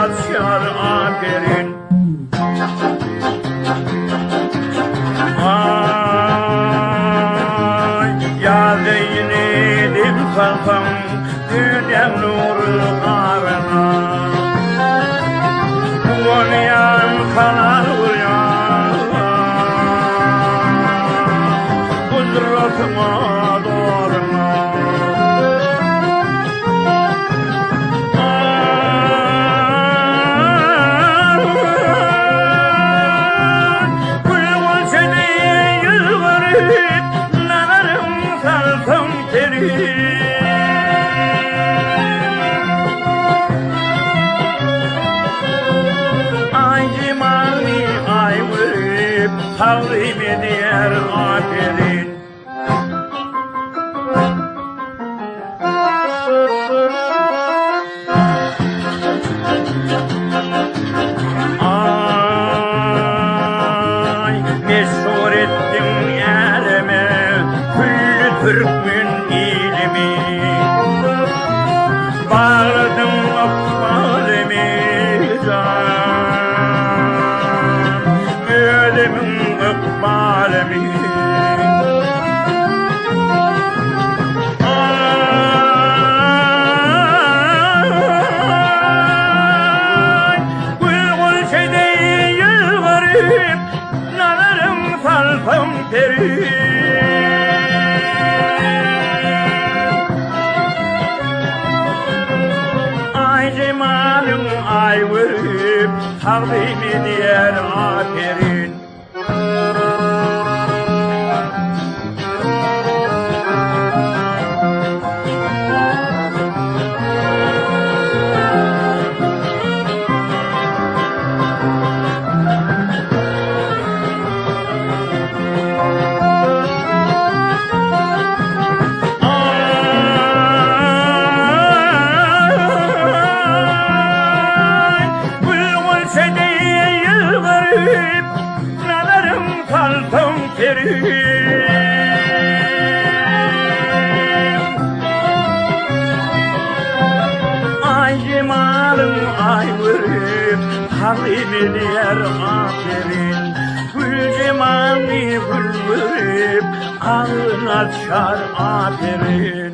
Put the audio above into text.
Açar aferin. Ay ya Zeynep'im kalkam dünya nuru karına oynayan kanar uyan kudretıma doğruna. Tavrim eder aferin. Ay meşhur ettim yerime küllü Türk'ün ilimi. Bağladım akbalimi ölümün ikbalimi. Ay gül gülşede yılvarıp nazarım salsam terim. Ay cemalım ay vırıp takdim eder aferin. Ay cemalım ay vırıp takdim eder aferin. Gül cemali gül vırıp ağın açar aferin.